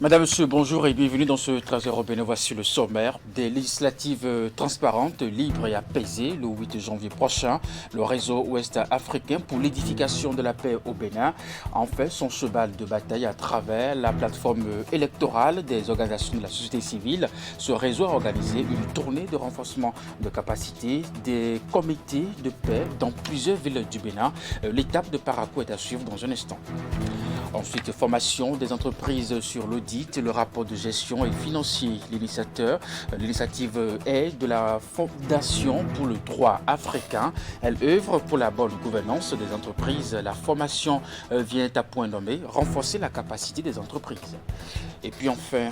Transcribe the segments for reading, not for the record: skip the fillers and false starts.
Madame, Monsieur, bonjour et bienvenue dans ce 13 européen. Voici le sommaire. Des législatives transparentes, libres et apaisées. Le 8 janvier prochain, le réseau ouest africain pour l'édification de la paix au Bénin en fait son cheval de bataille à travers la plateforme électorale des organisations de la société civile. Ce réseau a organisé une tournée de renforcement de capacité des comités de paix dans plusieurs villes du Bénin. L'étape de Parakou est à suivre dans un instant. Ensuite, formation des entreprises sur l'audit, le rapport de gestion et financier. L'initiative est de la Fondation pour le droit africain. Elle œuvre pour la bonne gouvernance des entreprises. La formation vient à point nommé renforcer la capacité des entreprises. Et puis enfin,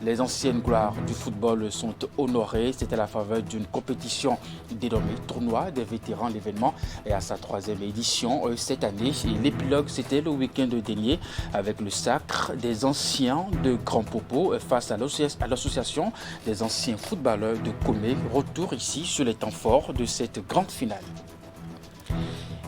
les anciennes gloires du football sont honorées. C'est à la faveur d'une compétition dénommée Tournoi des vétérans. L'événement est à sa 3e édition cette année. Et l'épilogue, c'était le week-end dernier avec le sacre des anciens de Grand Popo face à l'association des anciens footballeurs de Comé. Retour ici sur les temps forts de cette grande finale.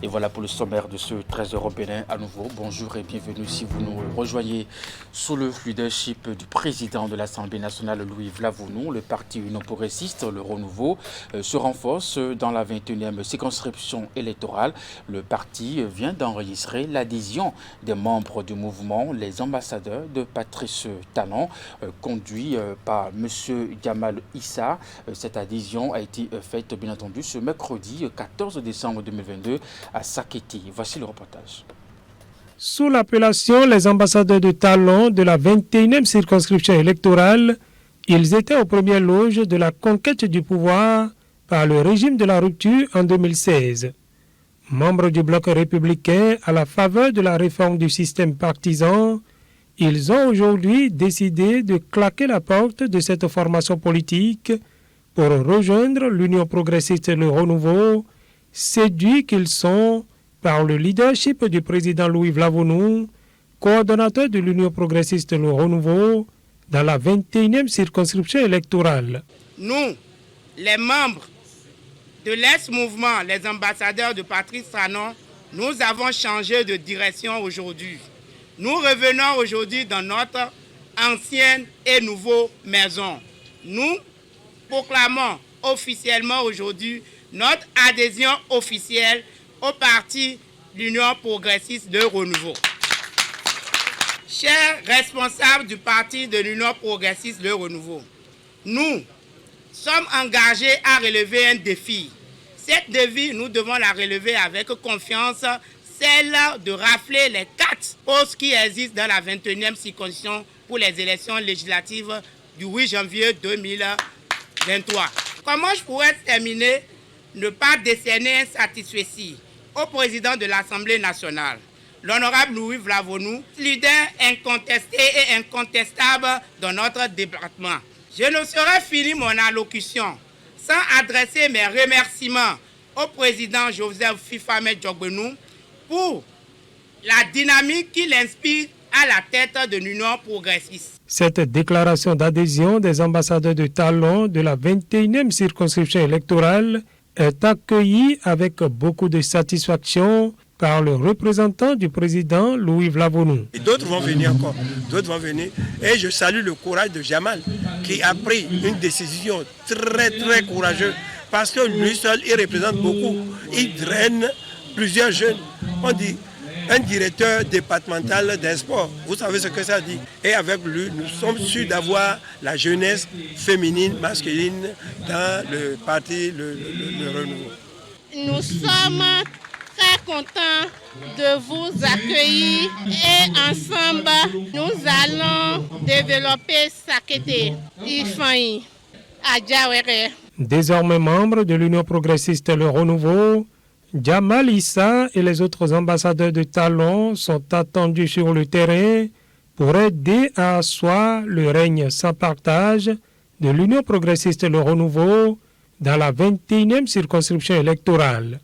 Et voilà pour le sommaire de ce 13 européen à nouveau. Bonjour et bienvenue si vous nous rejoignez sous le leadership du président de l'Assemblée nationale, Louis Vlavounou. Le parti Union progressiste, le Renouveau, se renforce dans la 21e circonscription électorale. Le parti vient d'enregistrer l'adhésion des membres du mouvement, les ambassadeurs de Patrice Talon, conduit par M. Jamal Issa. Cette adhésion a été faite, bien entendu, ce mercredi 14 décembre 2022 à Sakéti. Voici le reportage. Sous l'appellation les ambassadeurs de Talon de la 21e circonscription électorale, ils étaient aux premières loges de la conquête du pouvoir par le régime de la rupture en 2016. Membres du bloc républicain à la faveur de la réforme du système partisan, ils ont aujourd'hui décidé de claquer la porte de cette formation politique pour rejoindre l'Union progressiste et le Renouveau, séduits qu'ils sont par le leadership du président Louis Vlavounou, coordonnateur de l'Union progressiste Le Renouveau, dans la 21e circonscription électorale. Nous, les membres de l'ex-mouvement, les ambassadeurs de Patrice Talon, nous avons changé de direction aujourd'hui. Nous revenons aujourd'hui dans notre ancienne et nouvelle maison. Nous proclamons officiellement aujourd'hui notre adhésion officielle au parti l'Union progressiste de Renouveau. Chers responsables du parti de l'Union progressiste de Renouveau, nous sommes engagés à relever un défi. Cette défi, nous devons la relever avec confiance, celle de rafler les 4 postes qui existent dans la 21e circonscription pour les élections législatives du 8 janvier 2023. Comment je pourrais terminer ne pas décerner un satisfecit au président de l'Assemblée nationale, l'honorable Louis Vlavounou, leader incontesté et incontestable dans notre département. Je ne saurais finir mon allocution sans adresser mes remerciements au président Joseph Fifame Djogbenou pour la dynamique qu'il inspire à la tête de l'Union progressiste. Cette déclaration d'adhésion des ambassadeurs de Talon de la 21e circonscription électorale est accueilli avec beaucoup de satisfaction par le représentant du président Louis Vlavounou. Et d'autres vont venir encore, d'autres vont venir. Et je salue le courage de Jamal qui a pris une décision très très courageuse parce que lui seul, il représente beaucoup. Il draine plusieurs jeunes. On dit un directeur départemental des sports. Vous savez ce que ça dit. Et avec lui, nous sommes sûrs d'avoir la jeunesse féminine, masculine dans le parti, le Renouveau. Nous sommes très contents de vous accueillir et ensemble, nous allons développer Sakéti, Ifaï, Adjawere. Désormais membre de l'Union progressiste Le Renouveau, Jamal Issa et les autres ambassadeurs de Talon sont attendus sur le terrain pour aider à asseoir le règne sans partage de l'Union progressiste Le Renouveau dans la 21e circonscription électorale.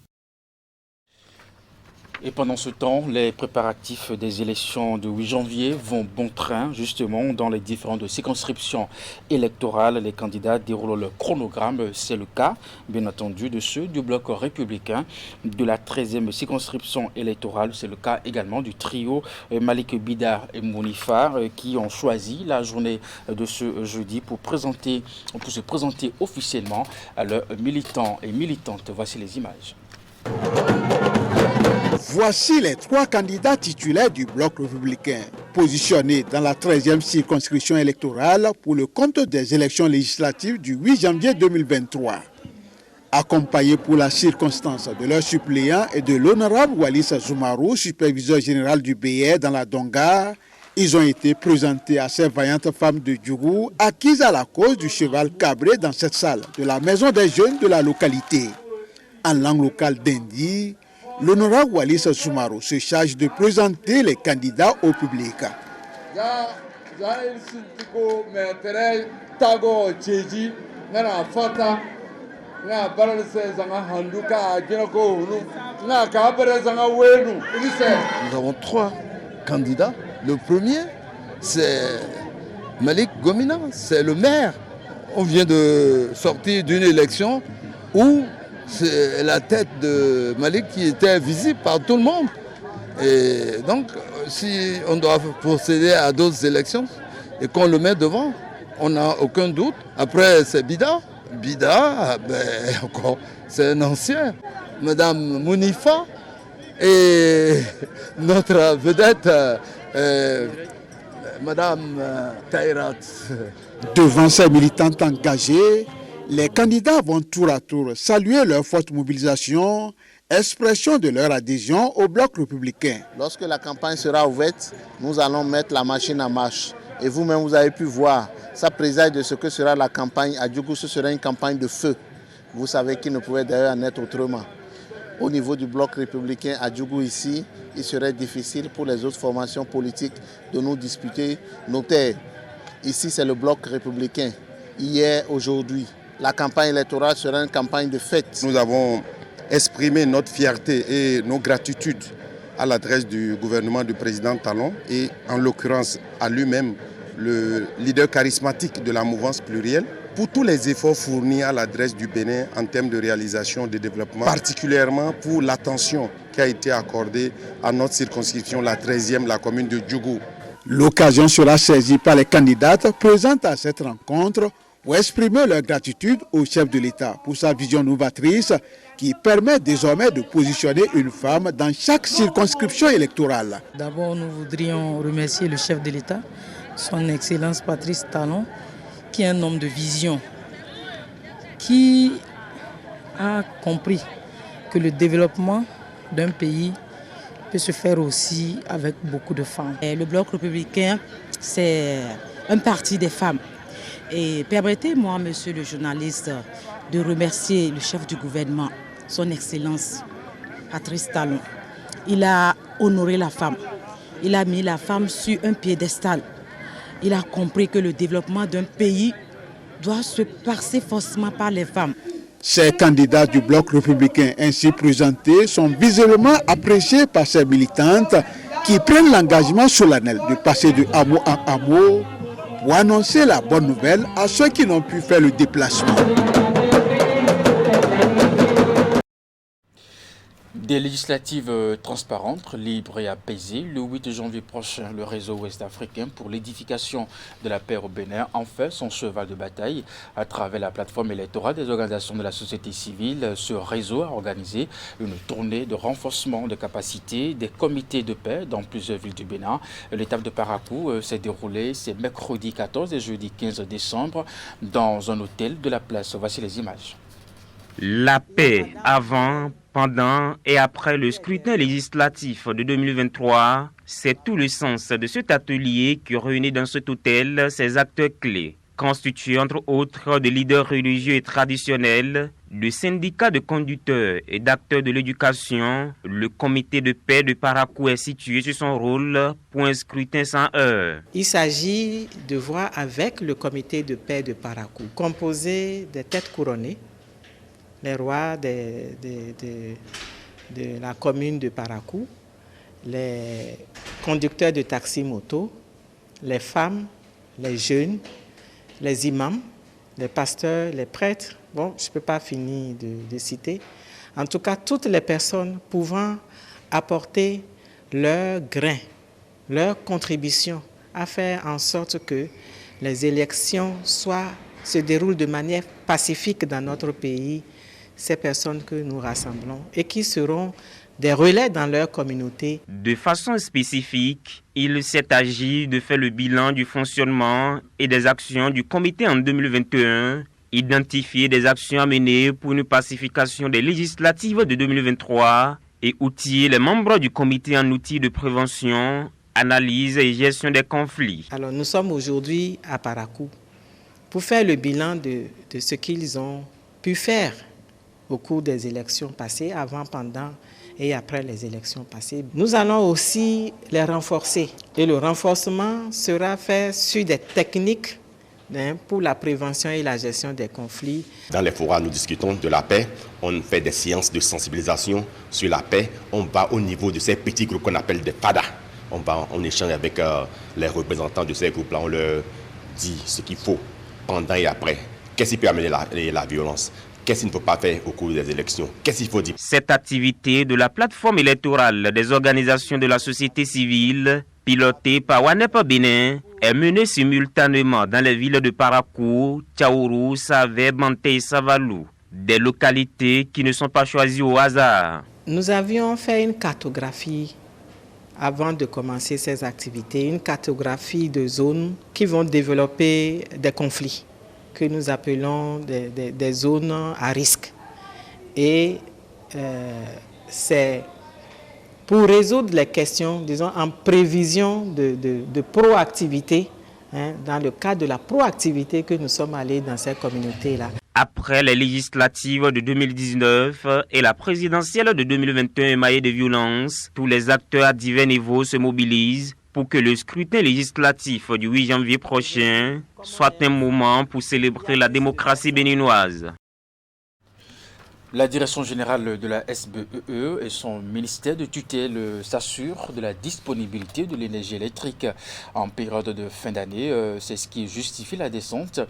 Et pendant ce temps, les préparatifs des élections du 8 janvier vont bon train, justement, dans les différentes circonscriptions électorales. Les candidats déroulent le chronogramme. C'est le cas, bien entendu, de ceux du bloc républicain de la 13e circonscription électorale. C'est le cas également du trio Malik Bida et Mounifar qui ont choisi la journée de ce jeudi pour se présenter officiellement à leurs militants et militantes. Voici les images. Voici les 3 candidats titulaires du bloc républicain, positionnés dans la 13e circonscription électorale pour le compte des élections législatives du 8 janvier 2023. Accompagnés pour la circonstance de leur suppléant et de l'honorable Wallis Zoumarou, superviseur général du BR dans la Donga, ils ont été présentés à ces vaillantes femmes de Djougou, acquises à la cause du cheval cabré dans cette salle de la maison des jeunes de la localité. En langue locale d'Indi, l'honorable Wallis Zoumarou se charge de présenter les candidats au public. Nous avons 3 candidats. Le premier, c'est Malik Gomina, c'est le maire. On vient de sortir d'une élection où c'est la tête de Malik qui était visible par tout le monde. Et donc, si on doit procéder à d'autres élections et qu'on le met devant, on n'a aucun doute. Après, c'est Bida. Bida, encore, c'est un ancien. Madame Mounifa et notre vedette, Madame Taïrat. Devant ces militantes engagées, les candidats vont tour à tour saluer leur forte mobilisation, expression de leur adhésion au bloc républicain. Lorsque la campagne sera ouverte, nous allons mettre la machine en marche. Et vous-même, vous avez pu voir, ça présage de ce que sera la campagne. À Djougou, ce sera une campagne de feu. Vous savez qu'il ne pouvait d'ailleurs en être autrement. Au niveau du bloc républicain à Djougou ici, il serait difficile pour les autres formations politiques de nous disputer nos terres. Ici, c'est le bloc républicain. Hier, aujourd'hui, la campagne électorale sera une campagne de fête. Nous avons exprimé notre fierté et nos gratitudes à l'adresse du gouvernement du président Talon et en l'occurrence à lui-même, le leader charismatique de la mouvance plurielle, pour tous les efforts fournis à l'adresse du Bénin en termes de réalisation de développement, particulièrement pour l'attention qui a été accordée à notre circonscription, la 13e, la commune de Djougou. L'occasion sera saisie par les candidates présentes à cette rencontre pour exprimer leur gratitude au chef de l'État pour sa vision novatrice qui permet désormais de positionner une femme dans chaque circonscription électorale. D'abord, nous voudrions remercier le chef de l'État, son Excellence Patrice Talon, qui est un homme de vision, qui a compris que le développement d'un pays peut se faire aussi avec beaucoup de femmes. Et le Bloc républicain, c'est un parti des femmes. Et permettez-moi, monsieur le journaliste, de remercier le chef du gouvernement, son Excellence Patrice Talon. Il a honoré la femme. Il a mis la femme sur un piédestal. Il a compris que le développement d'un pays doit se passer forcément par les femmes. Ces candidats du bloc républicain ainsi présentés sont visiblement appréciés par ces militantes qui prennent l'engagement solennel de passer de hameau en hameau pour annoncer la bonne nouvelle à ceux qui n'ont pu faire le déplacement. Des législatives transparentes, libres et apaisées. Le 8 janvier prochain, le réseau ouest-africain pour l'édification de la paix au Bénin en fait son cheval de bataille. À travers la plateforme électorale des organisations de la société civile, ce réseau a organisé une tournée de renforcement de capacités des comités de paix dans plusieurs villes du Bénin. L'étape de Parakou s'est déroulée ce mercredi 14 et jeudi 15 décembre dans un hôtel de la place. Voici les images. La paix avant, pendant et après le scrutin législatif de 2023, c'est tout le sens de cet atelier qui réunit dans cet hôtel ces acteurs clés, constitués entre autres de leaders religieux et traditionnels, de syndicats de conducteurs et d'acteurs de l'éducation. Le comité de paix de Parakou est situé sur son rôle pour un scrutin sans heurts. Il s'agit de voir avec le comité de paix de Parakou, composé des têtes couronnées, les rois des de la commune de Parakou, les conducteurs de taxi-moto, les femmes, les jeunes, les imams, les pasteurs, les prêtres. Bon, je ne peux pas finir de citer. En tout cas, toutes les personnes pouvant apporter leur grain, leur contribution à faire en sorte que les élections se déroulent de manière pacifique dans notre pays, ces personnes que nous rassemblons et qui seront des relais dans leur communauté. De façon spécifique, il s'est agi de faire le bilan du fonctionnement et des actions du comité en 2021, identifier des actions à mener pour une pacification des législatives de 2023 et outiller les membres du comité en outils de prévention, analyse et gestion des conflits. Alors nous sommes aujourd'hui à Parakou pour faire le bilan de ce qu'ils ont pu faire au cours des élections passées, avant, pendant et après les élections passées. Nous allons aussi les renforcer. Et le renforcement sera fait sur des techniques pour la prévention et la gestion des conflits. Dans les forats, nous discutons de la paix. On fait des séances de sensibilisation sur la paix. On va au niveau de ces petits groupes qu'on appelle des FADA. On échange avec les représentants de ces groupes-là. On leur dit ce qu'il faut pendant et après. Qu'est-ce qui peut amener la violence? Qu'est-ce qu'il ne faut pas faire au cours des élections? Qu'est-ce qu'il faut dire? Cette activité de la plateforme électorale des organisations de la société civile, pilotée par WANEP Bénin, est menée simultanément dans les villes de Parakou, Tchaourou, Savé, Banté et Savalou, des localités qui ne sont pas choisies au hasard. Nous avions fait une cartographie avant de commencer ces activités, une cartographie de zones qui vont développer des conflits, que nous appelons des zones à risque. Et c'est pour résoudre les questions, disons, en prévision de proactivité, dans le cadre de la proactivité que nous sommes allés dans ces communautés-là. Après les législatives de 2019 et la présidentielle de 2021 émaillée de violence, tous les acteurs à divers niveaux se mobilisent pour que le scrutin législatif du 8 janvier prochain soit un moment pour célébrer la démocratie béninoise. La direction générale de la SBEE et son ministère de tutelle s'assurent de la disponibilité de l'énergie électrique en période de fin d'année. C'est ce qui justifie la descente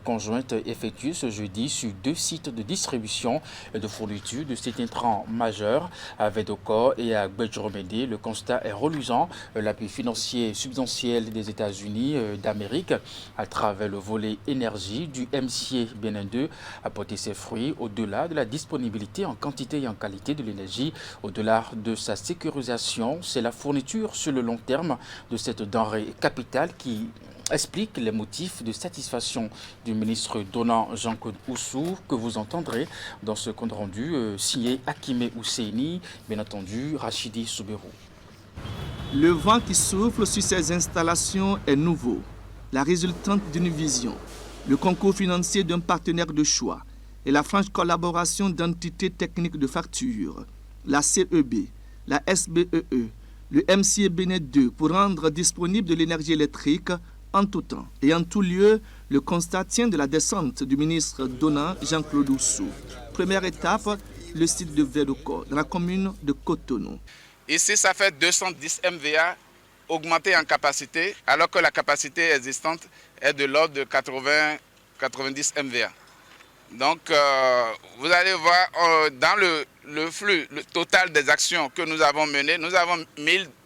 conjointe effectuée ce jeudi sur 2 sites de distribution et de fourniture de cet intrant majeur à Vedoko et à Gbedjoromede. Le constat est reluisant. L'appui financier substantiel des États-Unis d'Amérique à travers le volet énergie du MCA Bénin 2 a porté ses fruits au-delà de la disponibilité en quantité et en qualité de l'énergie. Au-delà de sa sécurisation, c'est la fourniture sur le long terme de cette denrée capitale qui explique les motifs de satisfaction du ministre donnant Jean-Claude Oussou que vous entendrez dans ce compte rendu signé Akime Ousseini, bien entendu Rachidi Soubérou. Le vent qui souffle sur ces installations est nouveau, la résultante d'une vision, le concours financier d'un partenaire de choix et la franche collaboration d'entités techniques de facture, la CEB, la SBEE, le MCA Bénin 2 pour rendre disponible de l'énergie électrique en tout temps et en tout lieu. Le constat tient de la descente du ministre donnant Jean-Claude Oussou. Première étape, le site de Vedoko, dans la commune de Cotonou. Ici, ça fait 210 MVA augmentés en capacité, alors que la capacité existante est de l'ordre de 80-90 MVA. Donc, vous allez voir, dans le flux total des actions que nous avons menées, nous avons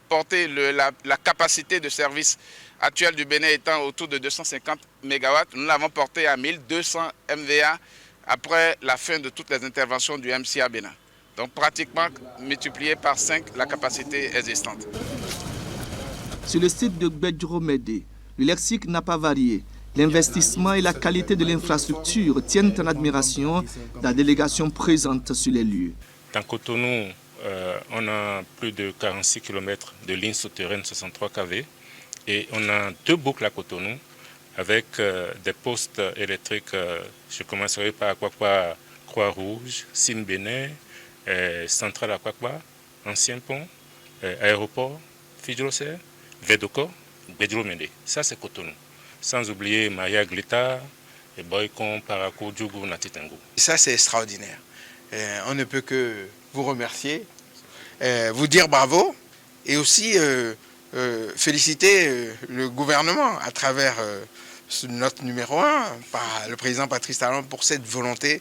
porté la capacité de service actuelle du Bénin étant autour de 250 MW. Nous l'avons porté à 1200 MVA après la fin de toutes les interventions du MCA Bénin. Donc, pratiquement multiplié par 5 la capacité existante. Sur le site de Gbedjoromede, le lexique n'a pas varié. L'investissement et la qualité de l'infrastructure tiennent en admiration la délégation présente sur les lieux. Dans Cotonou, on a plus de 46 km de lignes souterraines 63 kV et on a 2 boucles à Cotonou avec des postes électriques. Je commencerai par Akwakwa, Croix-Rouge, Sine Bénin, Centrale Akwakwa, Ancien Pont, Aéroport, Fidjrosser, Vedoko, Gbedjoromede. Ça c'est Cotonou. Sans oublier Maya Glita, et Boykon, Parakou, Djougou, Natitengo. Ça, c'est extraordinaire. On ne peut que vous remercier vous dire bravo et aussi féliciter le gouvernement à travers notre numéro 1, par le président Patrice Talon, pour cette volonté,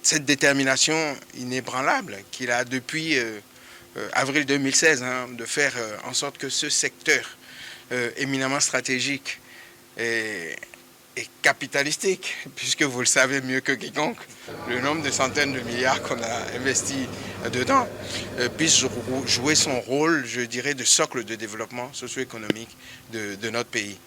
cette détermination inébranlable qu'il a depuis avril 2016, de faire en sorte que ce secteur éminemment stratégique et capitalistique, puisque vous le savez mieux que quiconque, le nombre de centaines de milliards qu'on a investis dedans, puisse jouer son rôle, je dirais, de socle de développement socio-économique de notre pays.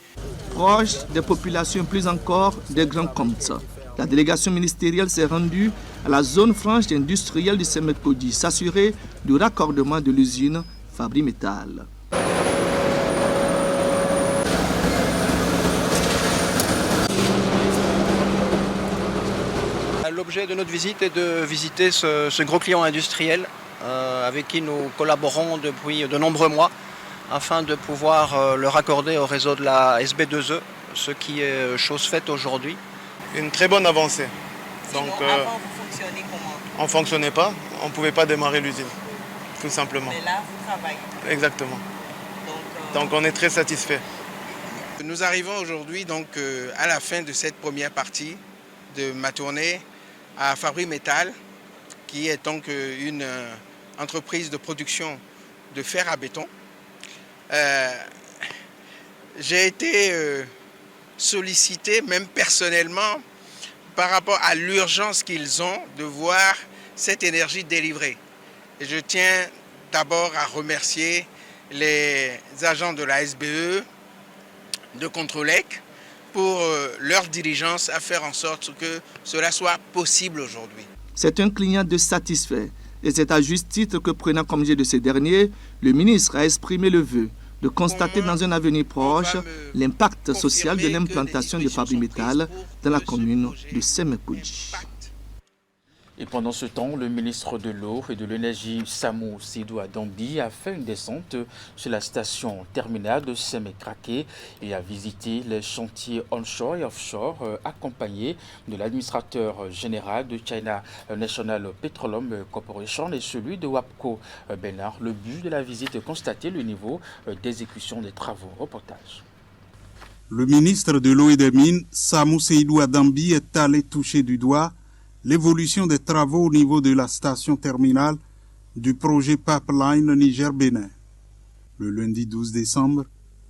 Proche des populations, plus encore des grands comptes, la délégation ministérielle s'est rendue à la zone franche industrielle du Semekodi, s'assurer du raccordement de l'usine Fabri-Métal. L'objet de notre visite est de visiter ce gros client industriel avec qui nous collaborons depuis de nombreux mois afin de pouvoir le raccorder au réseau de la SB2E, ce qui est chose faite aujourd'hui. Une très bonne avancée. Donc, avant, vous fonctionnez comment? On ne fonctionnait pas, on ne pouvait pas démarrer l'usine, tout simplement. Mais là, vous travaillez. Exactement. Donc on est très satisfait. Nous arrivons aujourd'hui donc à la fin de cette première partie de ma tournée à Fabri-Métal, qui est donc une entreprise de production de fer à béton. J'ai été sollicité, même personnellement, par rapport à l'urgence qu'ils ont de voir cette énergie délivrée. Et je tiens d'abord à remercier les agents de la SBE, de Controlec, pour leur diligence à faire en sorte que cela soit possible aujourd'hui. C'est un client de satisfait et c'est à juste titre que, prenant comme jet de ces derniers, le ministre a exprimé le vœu de constater dans un avenir proche l'impact social de l'implantation de Fabri-Métal dans la commune de Semekodi. Et pendant ce temps, le ministre de l'Eau et de l'Énergie, Samou Seydou Adambi, a fait une descente sur la station terminale de Semekrake et a visité les chantiers onshore et offshore, accompagné de l'administrateur général de China National Petroleum Corporation et celui de WAPCO Bénin. Le but de la visite est de constater le niveau d'exécution des travaux. Reportage. Le ministre de l'Eau et des Mines, Samou Seydou Adambi, est allé toucher du doigt l'évolution des travaux au niveau de la station terminale du projet Pipeline Niger-Bénin. Le lundi 12 décembre,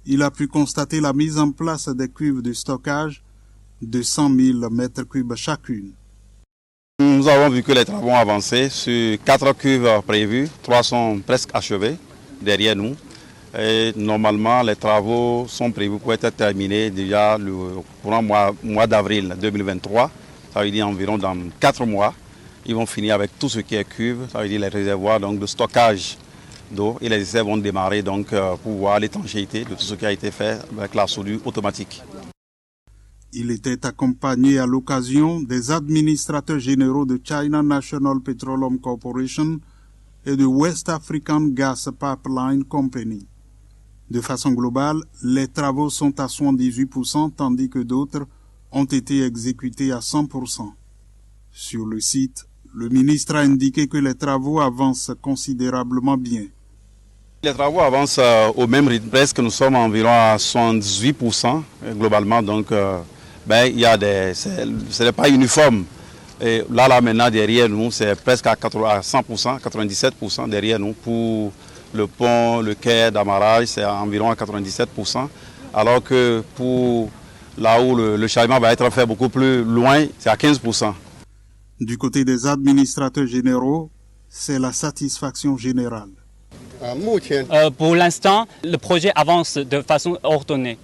il a pu constater la mise en place des cuves de stockage de 100 000 mètres cubes chacune. Nous avons vu que les travaux ont avancé sur 4 cuves prévues, 3 sont presque achevées derrière nous. Et normalement, les travaux sont prévus pour être terminés déjà le courant mois d'avril 2023. Ça veut dire environ dans 4 mois, ils vont finir avec tout ce qui est cuve, ça veut dire les réservoirs donc, de stockage d'eau et les essais vont démarrer donc, pour voir l'étanchéité de tout ce qui a été fait avec la soudure automatique. Il était accompagné à l'occasion des administrateurs généraux de China National Petroleum Corporation et de West African Gas Pipeline Company. De façon globale, les travaux sont à 78% tandis que d'autres ont été exécutés à 100%. Sur le site, le ministre a indiqué que les travaux avancent considérablement bien. Les travaux avancent au même rythme, presque nous sommes environ à 78% globalement, donc il y a ce n'est pas uniforme. Et là maintenant derrière nous, c'est presque à 100%, 97% derrière nous. Pour le pont, le quai d'amarrage, c'est environ à 97%, alors que pour là où le chargement va être fait beaucoup plus loin, c'est à 15%. Du côté des administrateurs généraux, c'est la satisfaction générale. Pour l'instant, le projet avance de façon ordonnée.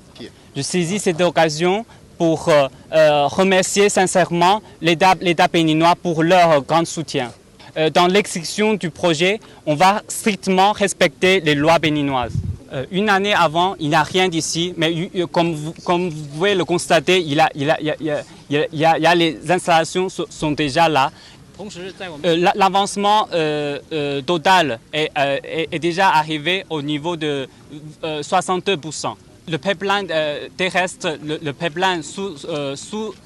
Je saisis cette occasion pour remercier sincèrement l'État béninois pour leur grand soutien. Dans l'exécution du projet, on va strictement respecter les lois béninoises. Une année avant, il n'y a rien d'ici, mais comme vous pouvez le constater, il y a les installations sont déjà là. L'avancement total est déjà arrivé au niveau de 62%. Le pipeline terrestre, le pipeline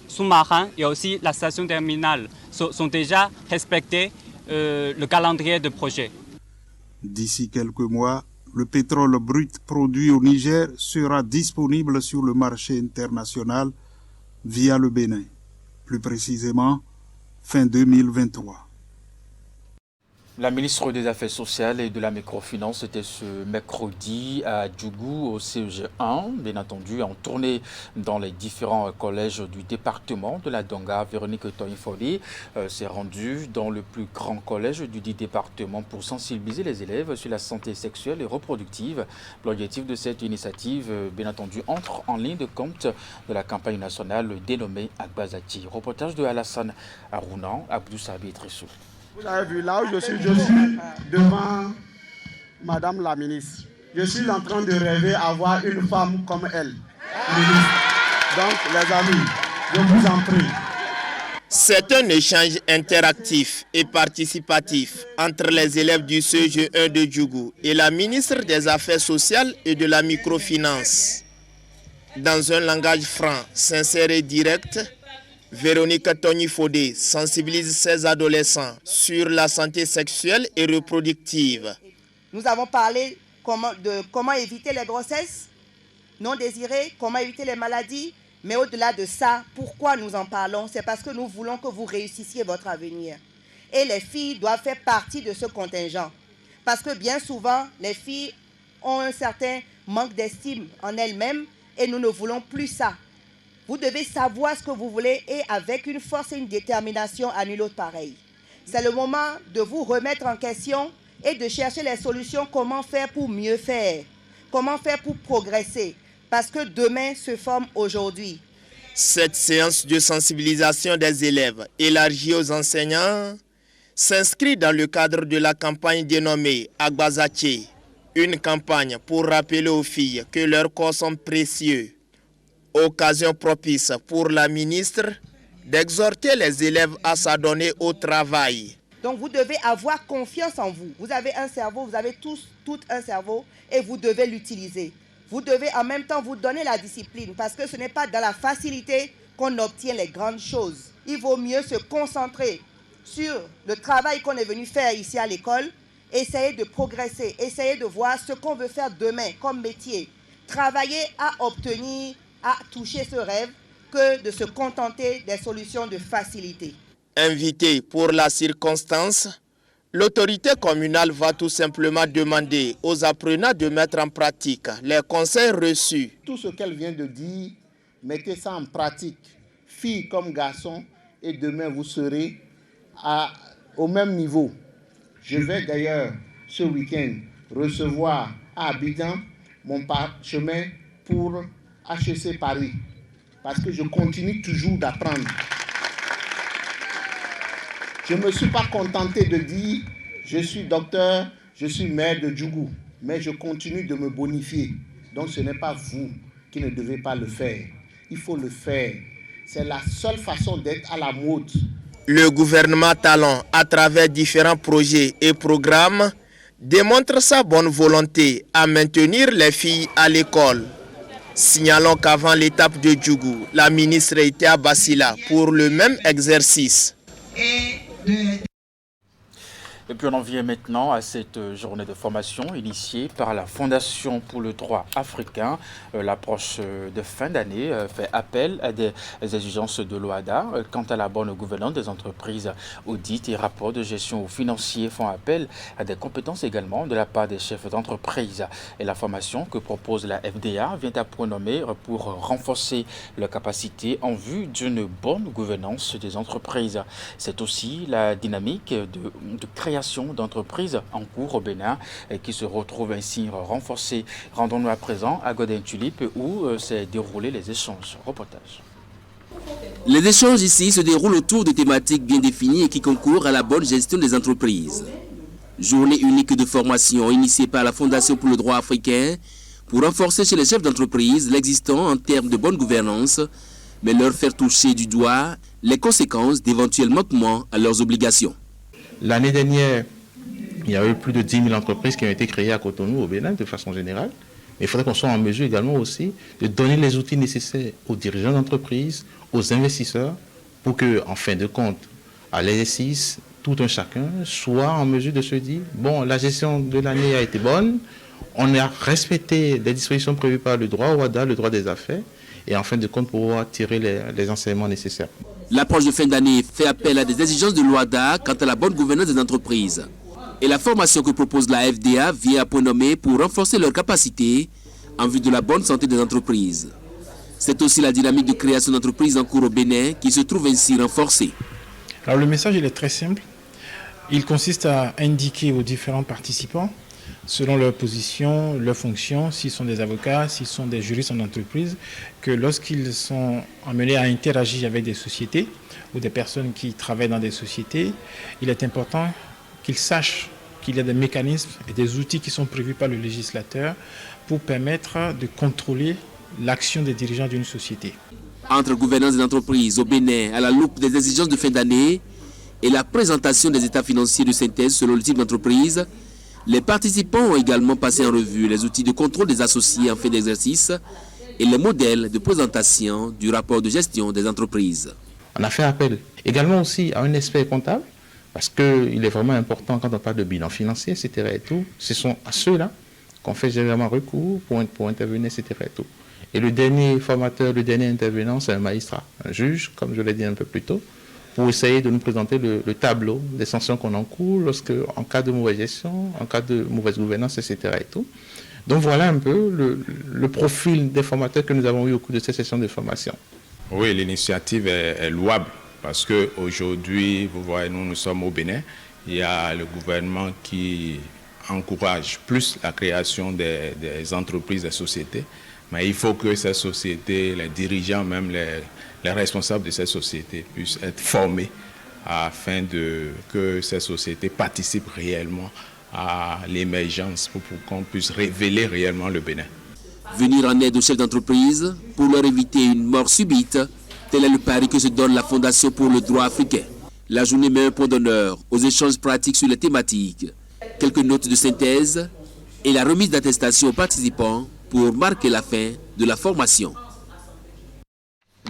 sous-marin et aussi la station terminale sont déjà respectés le calendrier de projet. D'ici quelques mois, le pétrole brut produit au Niger sera disponible sur le marché international via le Bénin. Plus précisément, fin 2023. La ministre des Affaires sociales et de la microfinance était ce mercredi à Djougou au CEG1, bien entendu en tournée dans les différents collèges du département de la Donga. Véronique Toyifoli s'est rendue dans le plus grand collège du dit département pour sensibiliser les élèves sur la santé sexuelle et reproductive. L'objectif de cette initiative, bien entendu, entre en ligne de compte de la campagne nationale dénommée Agbazati. Reportage de Alassane Arounan, Abdou Sabi Trissou. Vous avez vu, là où je suis devant Madame la ministre. Je suis en train de rêver avoir une femme comme elle, ministre. Donc, les amis, je vous en prie. C'est un échange interactif et participatif entre les élèves du CEG1 de Djougou et la ministre des Affaires sociales et de la microfinance. Dans un langage franc, sincère et direct, Véronique Tognifodé sensibilise ses adolescents sur la santé sexuelle et reproductive. Nous avons parlé de comment éviter les grossesses non désirées, comment éviter les maladies, mais au-delà de ça, pourquoi nous en parlons? C'est parce que nous voulons que vous réussissiez votre avenir. Et les filles doivent faire partie de ce contingent. Parce que bien souvent, les filles ont un certain manque d'estime en elles-mêmes et nous ne voulons plus ça. Vous devez savoir ce que vous voulez et avec une force et une détermination à nul autre pareil. C'est le moment de vous remettre en question et de chercher les solutions, comment faire pour mieux faire, comment faire pour progresser, parce que demain se forme aujourd'hui. Cette séance de sensibilisation des élèves élargie aux enseignants s'inscrit dans le cadre de la campagne dénommée Agbazati, une campagne pour rappeler aux filles que leurs corps sont précieux. Occasion propice pour la ministre d'exhorter les élèves à s'adonner au travail. Donc vous devez avoir confiance en vous. Vous avez un cerveau, vous avez tous un cerveau et vous devez l'utiliser. Vous devez en même temps vous donner la discipline parce que ce n'est pas dans la facilité qu'on obtient les grandes choses. Il vaut mieux se concentrer sur le travail qu'on est venu faire ici à l'école, essayer de progresser, essayer de voir ce qu'on veut faire demain comme métier. Travailler à obtenir, à toucher ce rêve que de se contenter des solutions de facilité. Invité pour la circonstance, l'autorité communale va tout simplement demander aux apprenants de mettre en pratique les conseils reçus. Tout ce qu'elle vient de dire, mettez ça en pratique, filles comme garçons, et demain vous serez au même niveau. Je vais d'ailleurs ce week-end recevoir à Abidjan mon parchemin pour HEC Paris, parce que je continue toujours d'apprendre. Je ne me suis pas contenté de dire je suis docteur, je suis maire de Djougou, mais je continue de me bonifier. Donc ce n'est pas vous qui ne devez pas le faire. Il faut le faire. C'est la seule façon d'être à la mode. Le gouvernement Talon, à travers différents projets et programmes, démontre sa bonne volonté à maintenir les filles à l'école. Signalons qu'avant l'étape de Djougou, la ministre était à Bassila pour le même exercice. Et puis on en vient maintenant à cette journée de formation initiée par la Fondation pour le droit africain. L'approche de fin d'année fait appel à des exigences de l'OHADA. Quant à la bonne gouvernance des entreprises, audits et rapports de gestion financiers font appel à des compétences également de la part des chefs d'entreprise. Et la formation que propose la FDA vient à point nommé pour renforcer leurs capacités en vue d'une bonne gouvernance des entreprises. C'est aussi la dynamique de création d'entreprises en cours au Bénin et qui se retrouvent ainsi renforcées. Rendons-nous à présent à Godin Tulipe où s'est déroulé les échanges. Reportage. Les échanges ici se déroulent autour de thématiques bien définies et qui concourent à la bonne gestion des entreprises. Journée unique de formation initiée par la Fondation pour le droit africain pour renforcer chez les chefs d'entreprise l'existant en termes de bonne gouvernance, mais leur faire toucher du doigt les conséquences d'éventuels manquements à leurs obligations. L'année dernière, il y a eu plus de 10 000 entreprises qui ont été créées à Cotonou, au Bénin, de façon générale. Mais il faudrait qu'on soit en mesure également aussi de donner les outils nécessaires aux dirigeants d'entreprise, aux investisseurs, pour que, en fin de compte, à l'exercice, tout un chacun soit en mesure de se dire, bon, la gestion de l'année a été bonne, on a respecté les dispositions prévues par le droit OHADA, le droit des affaires, et en fin de compte pouvoir tirer les enseignements nécessaires. L'approche de fin d'année fait appel à des exigences de l'OHADA quant à la bonne gouvernance des entreprises. Et la formation que propose la FDA vient à point nommé pour renforcer leurs capacités en vue de la bonne santé des entreprises. C'est aussi la dynamique de création d'entreprises en cours au Bénin qui se trouve ainsi renforcée. Alors le message il est très simple. Il consiste à indiquer aux différents participants, selon leur position, leur fonction, s'ils sont des avocats, s'ils sont des juristes en entreprise, que lorsqu'ils sont amenés à interagir avec des sociétés ou des personnes qui travaillent dans des sociétés, il est important qu'ils sachent qu'il y a des mécanismes et des outils qui sont prévus par le législateur pour permettre de contrôler l'action des dirigeants d'une société. Entre gouvernance des entreprises au Bénin à la loupe des exigences de fin d'année et la présentation des états financiers de synthèse selon le type d'entreprise, les participants ont également passé en revue les outils de contrôle des associés en fin d'exercice et les modèles de présentation du rapport de gestion des entreprises. On a fait appel également aussi à un expert comptable, parce qu'il est vraiment important quand on parle de bilan financier, etc. et tout. Ce sont à ceux-là qu'on fait généralement recours pour intervenir, etc. et tout. Et le dernier formateur, le dernier intervenant, c'est un magistrat, un juge, comme je l'ai dit un peu plus tôt, pour essayer de nous présenter le tableau des sanctions qu'on encourt en cas de mauvaise gestion, en cas de mauvaise gouvernance, etc. et tout. Donc voilà un peu le profil des formateurs que nous avons eu au cours de cette session de formation. Oui, l'initiative est louable parce qu'aujourd'hui, vous voyez, nous sommes au Bénin. Il y a le gouvernement qui encourage plus la création des entreprises, des sociétés. Mais il faut que ces sociétés, les dirigeants, même les responsables de ces sociétés puissent être formés afin que ces sociétés participent réellement à l'émergence pour qu'on puisse révéler réellement le Bénin. Venir en aide aux chefs d'entreprise pour leur éviter une mort subite, tel est le pari que se donne la Fondation pour le droit africain. La journée met un point d'honneur aux échanges pratiques sur les thématiques, quelques notes de synthèse et la remise d'attestations aux participants pour marquer la fin de la formation.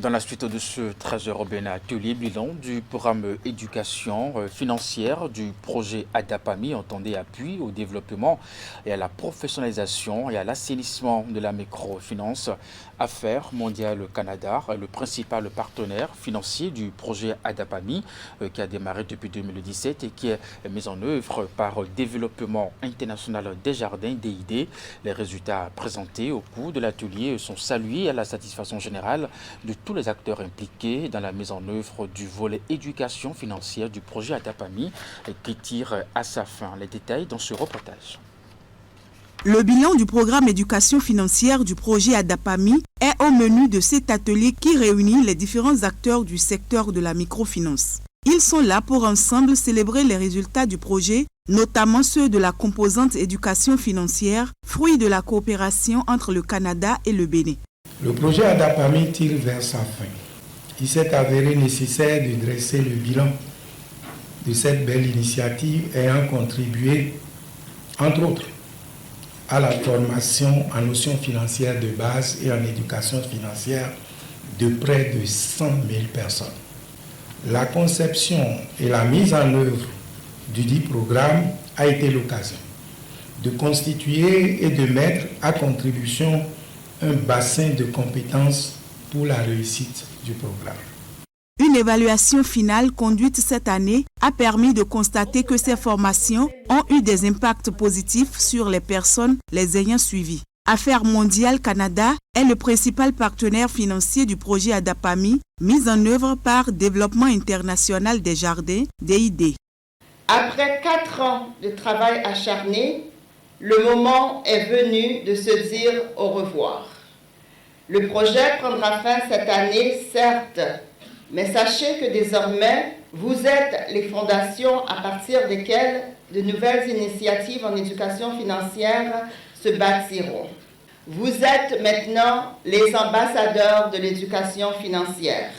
Dans la suite de ce 13h au Bénin atelier, bilan du programme éducation financière du projet ADAPAMI entendait appui au développement et à la professionnalisation et à l'assainissement de la microfinance. Affaires mondiales Canada, le principal partenaire financier du projet ADAPAMI qui a démarré depuis 2017 et qui est mis en œuvre par Développement International des Jardins, DID. Les résultats présentés au cours de l'atelier sont salués à la satisfaction générale de tous les acteurs impliqués dans la mise en œuvre du volet éducation financière du projet ADAPAMI qui tire à sa fin. Les détails dans ce reportage. Le bilan du programme éducation financière du projet ADAPAMI est au menu de cet atelier qui réunit les différents acteurs du secteur de la microfinance. Ils sont là pour ensemble célébrer les résultats du projet, notamment ceux de la composante éducation financière, fruit de la coopération entre le Canada et le Bénin. Le projet ADAPAMI tire vers sa fin. Il s'est avéré nécessaire de dresser le bilan de cette belle initiative ayant contribué, entre autres, à la formation en notions financières de base et en éducation financière de près de 100 000 personnes. La conception et la mise en œuvre du dit programme a été l'occasion de constituer et de mettre à contribution un bassin de compétences pour la réussite du programme. Une évaluation finale conduite cette année a permis de constater que ces formations ont eu des impacts positifs sur les personnes les ayant suivies. Affaires mondiales Canada est le principal partenaire financier du projet ADAPAMI, mis en œuvre par Développement International des Jardins, DID. Après 4 ans de travail acharné, le moment est venu de se dire au revoir. Le projet prendra fin cette année, certes, mais sachez que désormais, vous êtes les fondations à partir desquelles de nouvelles initiatives en éducation financière se bâtiront. Vous êtes maintenant les ambassadeurs de l'éducation financière.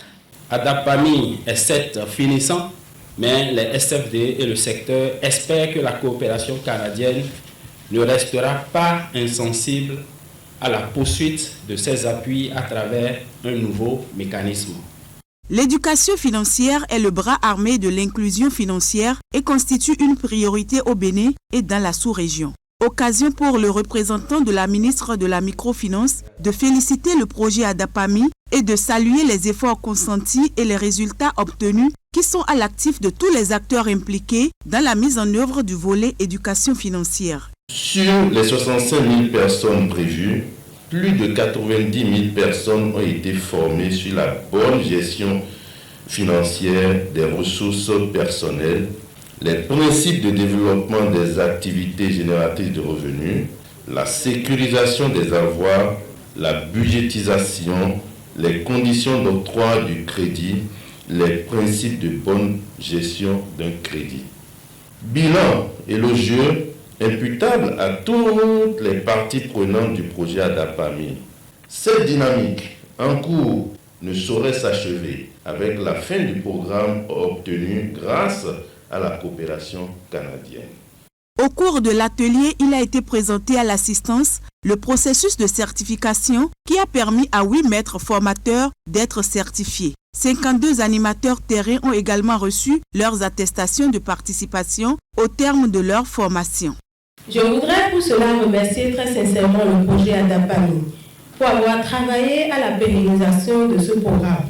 ADAPAMI est certes finissant, mais les SFD et le secteur espèrent que la coopération canadienne ne restera pas insensible à la poursuite de ces appuis à travers un nouveau mécanisme. L'éducation financière est le bras armé de l'inclusion financière et constitue une priorité au Bénin et dans la sous-région. Occasion pour le représentant de la ministre de la Microfinance de féliciter le projet ADAPAMI et de saluer les efforts consentis et les résultats obtenus qui sont à l'actif de tous les acteurs impliqués dans la mise en œuvre du volet éducation financière. Sur les 65 000 personnes prévues, plus de 90 000 personnes ont été formées sur la bonne gestion financière des ressources personnelles, les principes de développement des activités génératrices de revenus, la sécurisation des avoirs, la budgétisation, les conditions d'octroi du crédit, les principes de bonne gestion d'un crédit. Bilan élogieux imputable à toutes les parties prenantes du projet ADAPAMI. Cette dynamique en cours ne saurait s'achever avec la fin du programme obtenu grâce à la coopération canadienne. Au cours de l'atelier, il a été présenté à l'assistance le processus de certification qui a permis à 8 maîtres formateurs d'être certifiés. 52 animateurs terrain ont également reçu leurs attestations de participation au terme de leur formation. Je voudrais pour cela remercier très sincèrement le projet ADAPAMI pour avoir travaillé à la pérennisation de ce programme.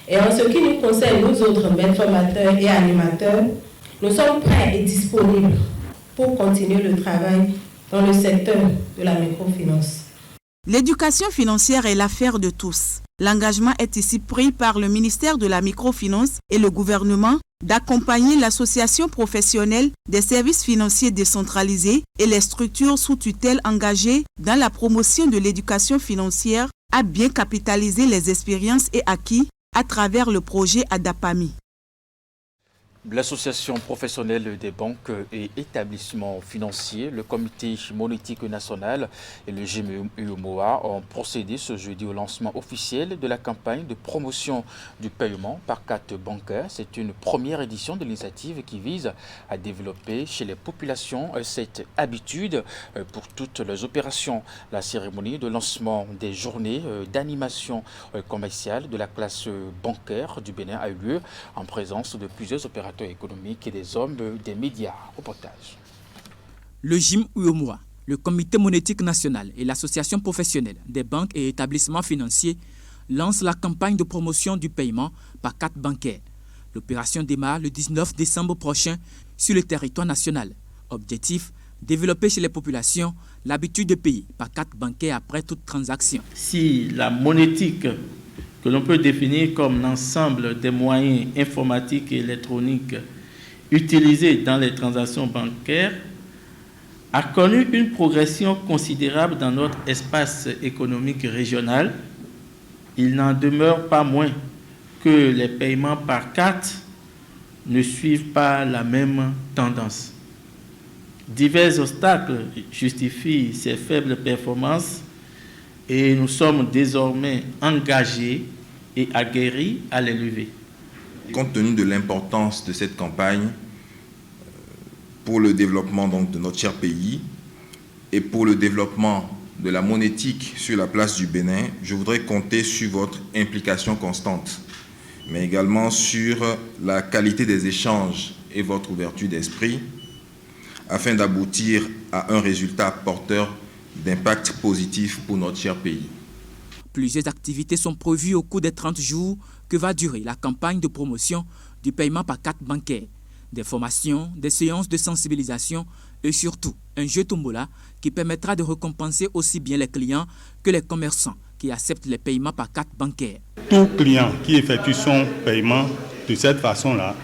Et en ce qui nous concerne, nous autres maîtres formateurs et animateurs, nous sommes prêts et disponibles pour continuer le travail dans le secteur de la microfinance. L'éducation financière est l'affaire de tous. L'engagement est ici pris par le ministère de la Microfinance et le gouvernement d'accompagner l'association professionnelle des services financiers décentralisés et les structures sous tutelle engagées dans la promotion de l'éducation financière à bien capitaliser les expériences et acquis à travers le projet ADAPAMI. L'association professionnelle des banques et établissements financiers, le comité monétique national et le GMUMOA ont procédé ce jeudi au lancement officiel de la campagne de promotion du paiement par carte bancaire. C'est une première édition de l'initiative qui vise à développer chez les populations cette habitude pour toutes les opérations. La cérémonie de lancement des journées d'animation commerciale de la classe bancaire du Bénin a eu lieu en présence de plusieurs opérateurs économiques et des hommes des médias. Reportage. Le GMUMOA, le Comité monétique national et l'Association professionnelle des banques et établissements financiers lancent la campagne de promotion du paiement par carte bancaire. L'opération démarre le 19 décembre prochain sur le territoire national. Objectif, développer chez les populations l'habitude de payer par carte bancaire après toute transaction. Si la monétique que l'on peut définir comme l'ensemble des moyens informatiques et électroniques utilisés dans les transactions bancaires, a connu une progression considérable dans notre espace économique régional. Il n'en demeure pas moins que les paiements par carte ne suivent pas la même tendance. Divers obstacles justifient ces faibles performances et nous sommes désormais engagés et aguerris à les lever. Compte tenu de l'importance de cette campagne pour le développement donc, de notre cher pays et pour le développement de la monétique sur la place du Bénin, je voudrais compter sur votre implication constante, mais également sur la qualité des échanges et votre ouverture d'esprit afin d'aboutir à un résultat porteur d'impact positif pour notre cher pays. Plusieurs activités sont prévues au cours des 30 jours que va durer la campagne de promotion du paiement par carte bancaire. Des formations, des séances de sensibilisation et surtout un jeu tombola qui permettra de récompenser aussi bien les clients que les commerçants qui acceptent les paiements par carte bancaire. Tout client qui effectue son paiement de cette façon-là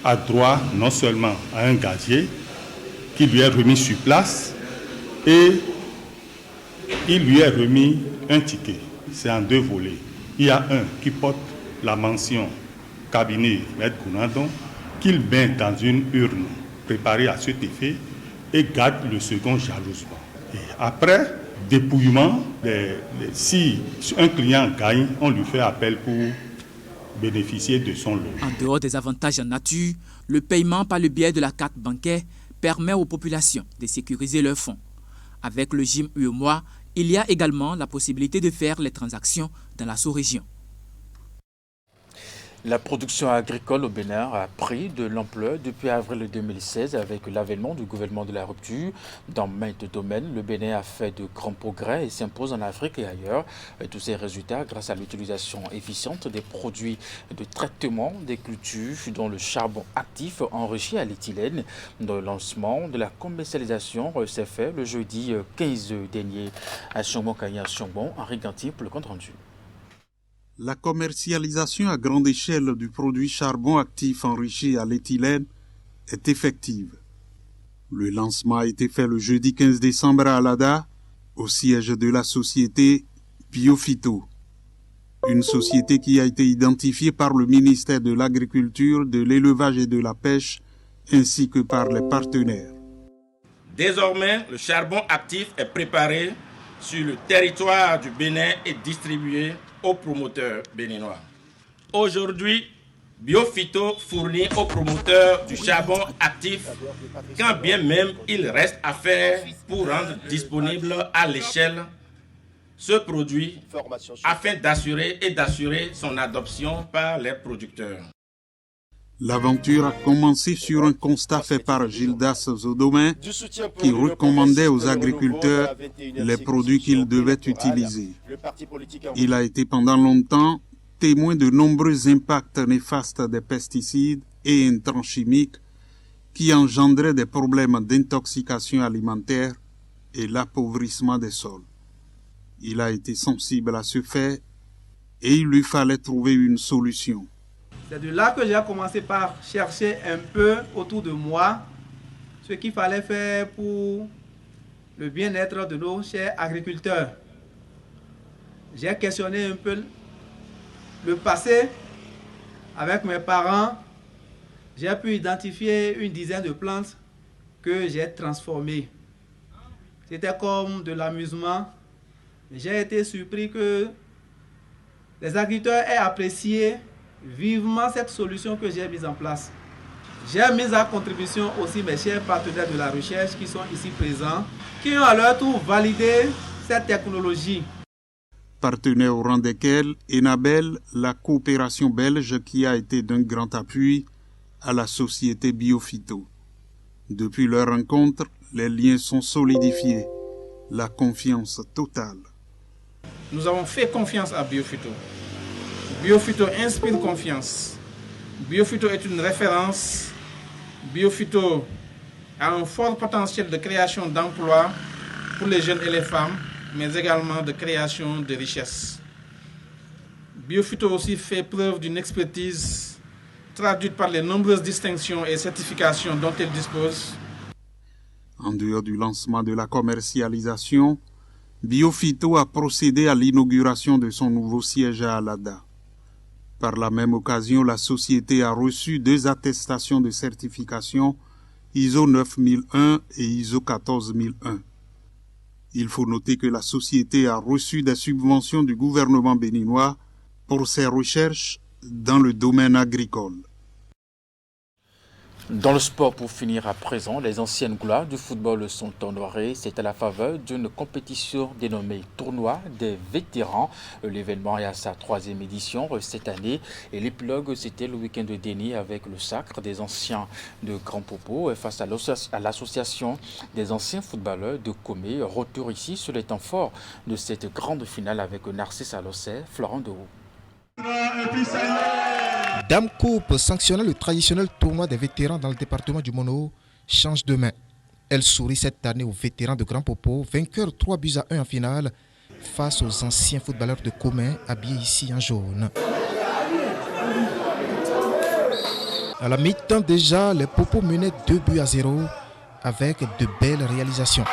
a droit non seulement à un gazier qui lui est remis sur place et il lui est remis un ticket. C'est en 2 volets. Il y a un qui porte la mention cabinet Maître Gounadon qu'il met dans une urne préparée à cet effet et garde le second jalousement. Et après dépouillement, si un client gagne, on lui fait appel pour bénéficier de son lot. En dehors des avantages en nature, le paiement par le biais de la carte bancaire permet aux populations de sécuriser leurs fonds. Avec le GMUMOA, il y a également la possibilité de faire les transactions dans la sous-région. La production agricole au Bénin a pris de l'ampleur depuis avril 2016 avec l'avènement du gouvernement de la rupture. Dans maintes domaines, le Bénin a fait de grands progrès et s'impose en Afrique et ailleurs. Et tous ces résultats grâce à l'utilisation efficiente des produits de traitement des cultures dont le charbon actif enrichi à l'éthylène. Le lancement de la commercialisation s'est fait le jeudi 15 dernier à Chambon-Kanya-Chambon, Henri Gantier pour le compte rendu. La commercialisation à grande échelle du produit charbon actif enrichi à l'éthylène est effective. Le lancement a été fait le jeudi 15 décembre à Alada, au siège de la société Biophyto, une société qui a été identifiée par le ministère de l'Agriculture, de l'Élevage et de la Pêche, ainsi que par les partenaires. Désormais, le charbon actif est préparé sur le territoire du Bénin et distribué aux promoteurs béninois. Aujourd'hui, Biophyto fournit aux promoteurs du charbon actif, quand bien même il reste à faire pour rendre disponible à l'échelle ce produit afin d'assurer son adoption par les producteurs. L'aventure a commencé sur un constat fait par Gildas Zodomain qui recommandait aux agriculteurs les produits qu'ils devaient utiliser. Il a été pendant longtemps témoin de nombreux impacts néfastes des pesticides et intrants chimiques qui engendraient des problèmes d'intoxication alimentaire et l'appauvrissement des sols. Il a été sensible à ce fait et il lui fallait trouver une solution. C'est de là que j'ai commencé par chercher un peu autour de moi ce qu'il fallait faire pour le bien-être de nos chers agriculteurs. J'ai questionné un peu le passé avec mes parents. J'ai pu identifier une dizaine de plantes que j'ai transformées. C'était comme de l'amusement. J'ai été surpris que les agriculteurs aient apprécié vivement cette solution que j'ai mise en place. J'ai mis à contribution aussi mes chers partenaires de la recherche qui sont ici présents, qui ont à leur tour validé cette technologie. Partenaire au rang desquels Enabel, la coopération belge qui a été d'un grand appui à la société Biophyto. Depuis leur rencontre, les liens sont solidifiés, la confiance totale. Nous avons fait confiance à Biophyto. Biophyto inspire confiance. Biophyto est une référence. Biophyto a un fort potentiel de création d'emplois pour les jeunes et les femmes, mais également de création de richesses. Biophyto aussi fait preuve d'une expertise traduite par les nombreuses distinctions et certifications dont elle dispose. En dehors du lancement de la commercialisation, Biophyto a procédé à l'inauguration de son nouveau siège à Alada. Par la même occasion, la société a reçu 2 attestations de certification ISO 9001 et ISO 14001. Il faut noter que la société a reçu des subventions du gouvernement béninois pour ses recherches dans le domaine agricole. Dans le sport, pour finir à présent, les anciennes gloires du football sont honorées. C'est à la faveur d'une compétition dénommée Tournoi des vétérans. L'événement est à sa 3e édition cette année. Et l'épilogue, c'était le week-end de Déni avec le sacre des anciens de Grand Popo face à l'association des anciens footballeurs de Comé. Retour ici sur les temps forts de cette grande finale avec Narcisse Alossé, Florent Deroux. Dame Coupe sanctionnant le traditionnel tournoi des vétérans dans le département du Mono change de main. Elle sourit cette année aux vétérans de Grand Popo, vainqueurs 3-1 en finale face aux anciens footballeurs de Comé habillés ici en jaune. À la mi-temps déjà, les Popos menaient 2-0 avec de belles réalisations.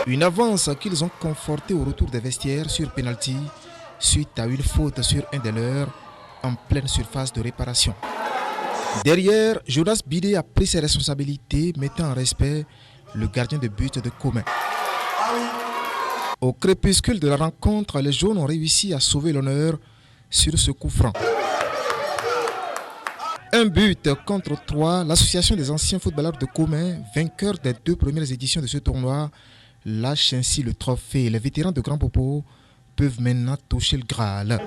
Une avance qu'ils ont confortée au retour des vestiaires sur penalty suite à une faute sur un des leurs en pleine surface de réparation. Derrière, Jonas Bidé a pris ses responsabilités, mettant en respect le gardien de but de Comé. Au crépuscule de la rencontre, les jaunes ont réussi à sauver l'honneur sur ce coup franc. 1 but contre 3, l'association des anciens footballeurs de Comé, vainqueurs des 2 premières éditions de ce tournoi, lâche ainsi le trophée. Les vétérans de Grand Popo peuvent maintenant toucher le Graal.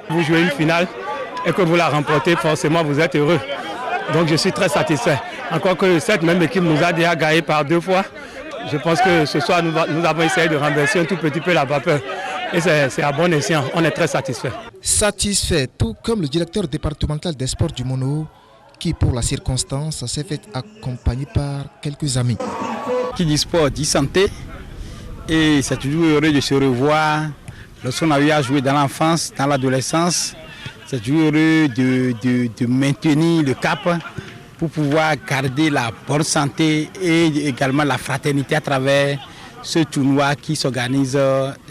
Vous jouez une finale et que vous la remportez, forcément vous êtes heureux. Donc je suis très satisfait. Encore que cette même équipe nous a déjà gagné par 2 fois. Je pense que ce soir nous avons essayé de renverser un tout petit peu la vapeur. Et c'est à bon escient, on est très satisfait. Satisfait, tout comme le directeur départemental des sports du Mono, qui pour la circonstance s'est fait accompagner par quelques amis. Qui dit sport dit santé. Et c'est toujours heureux de se revoir. Lorsqu'on a eu à jouer dans l'enfance, dans l'adolescence, c'est toujours heureux de maintenir le cap pour pouvoir garder la bonne santé et également la fraternité à travers ce tournoi qui s'organise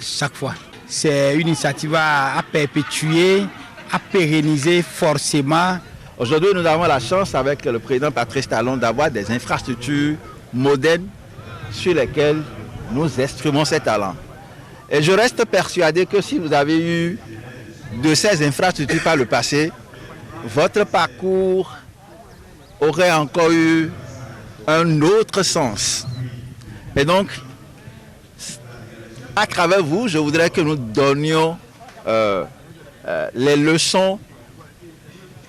chaque fois. C'est une initiative à perpétuer, à pérenniser forcément. Aujourd'hui, nous avons la chance avec le président Patrice Talon d'avoir des infrastructures modernes sur lesquelles nous exprimons ces talents. Et je reste persuadé que si vous avez eu de ces infrastructures par le passé, votre parcours aurait encore eu un autre sens. Et donc, à travers vous, je voudrais que nous donnions les leçons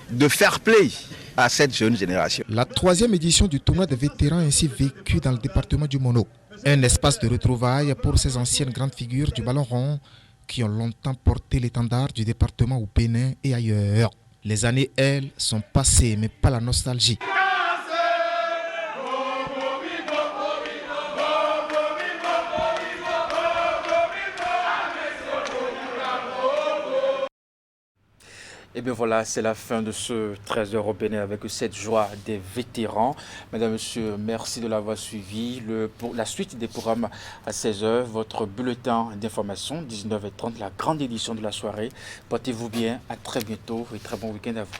de fair play à cette jeune génération. La 3e édition du tournoi des vétérans ainsi vécu dans le département du Mono. Un espace de retrouvailles pour ces anciennes grandes figures du ballon rond qui ont longtemps porté l'étendard du département au Bénin et ailleurs. Les années, elles, sont passées, mais pas la nostalgie. Et bien voilà, c'est la fin de ce 13h au Bénin avec cette joie des vétérans. Mesdames, Messieurs, merci de l'avoir suivi. Pour la suite des programmes à 16h, votre bulletin d'information, 19h30, la grande édition de la soirée. Portez-vous bien, à très bientôt et très bon week-end à vous.